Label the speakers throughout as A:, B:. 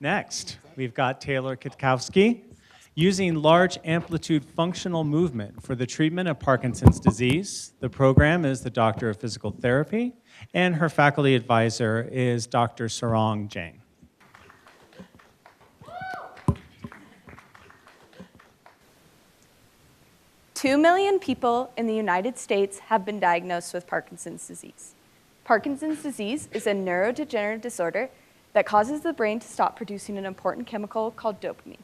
A: Next, we've got Taylor Kitkowski, using large amplitude functional movement for the treatment of Parkinson's disease. The program is the Doctor of Physical Therapy, and her faculty advisor is Dr. Sarong Jang.
B: 2 million people in the United States have been diagnosed with Parkinson's disease. Parkinson's disease is a neurodegenerative disorder that causes the brain to stop producing an important chemical called dopamine.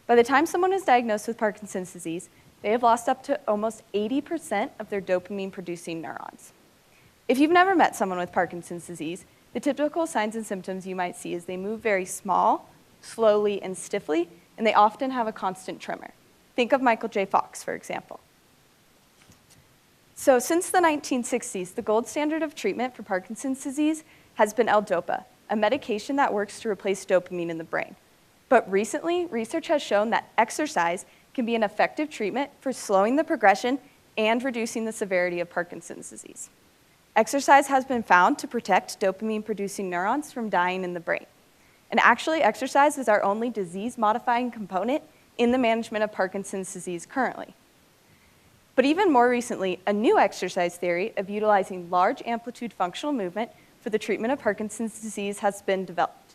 B: By the time someone is diagnosed with Parkinson's disease, they have lost up to almost 80% of their dopamine-producing neurons. If you've never met someone with Parkinson's disease, the typical signs and symptoms you might see is they move very small, slowly, and stiffly, and they often have a constant tremor. Think of Michael J. Fox, for example. So since the 1960s, the gold standard of treatment for Parkinson's disease has been L-Dopa, a medication that works to replace dopamine in the brain. But recently, research has shown that exercise can be an effective treatment for slowing the progression and reducing the severity of Parkinson's disease. Exercise has been found to protect dopamine-producing neurons from dying in the brain. And actually, exercise is our only disease-modifying component in the management of Parkinson's disease currently. But even more recently, a new exercise theory of utilizing large amplitude functional movement for the treatment of Parkinson's disease has been developed.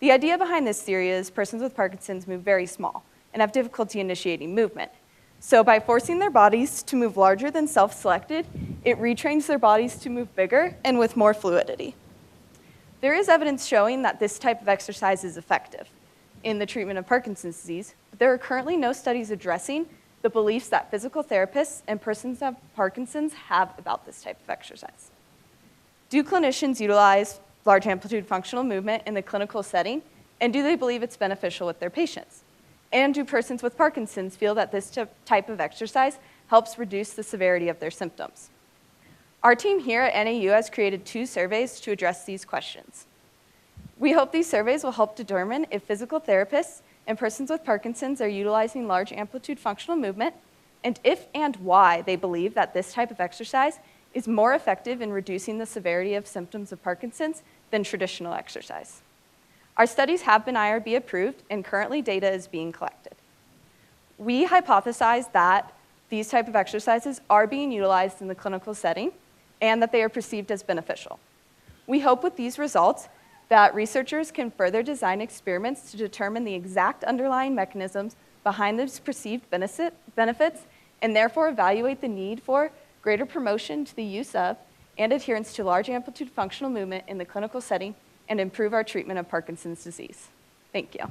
B: The idea behind this theory is persons with Parkinson's move very small and have difficulty initiating movement. So by forcing their bodies to move larger than self-selected, it retrains their bodies to move bigger and with more fluidity. There is evidence showing that this type of exercise is effective in the treatment of Parkinson's disease, but there are currently no studies addressing the beliefs that physical therapists and persons with Parkinson's have about this type of exercise. Do clinicians utilize large amplitude functional movement in the clinical setting, and do they believe it's beneficial with their patients? And do persons with Parkinson's feel that this type of exercise helps reduce the severity of their symptoms? Our team here at NAU has created 2 surveys to address these questions. We hope these surveys will help determine if physical therapists and persons with Parkinson's are utilizing large amplitude functional movement, and if and why they believe that this type of exercise is more effective in reducing the severity of symptoms of Parkinson's than traditional exercise. Our studies have been IRB approved, and currently data is being collected. We hypothesize that these type of exercises are being utilized in the clinical setting and that they are perceived as beneficial. We hope with these results that researchers can further design experiments to determine the exact underlying mechanisms behind those perceived benefits, and therefore evaluate the need for greater promotion to the use of and adherence to large amplitude functional movement in the clinical setting and improve our treatment of Parkinson's disease. Thank you.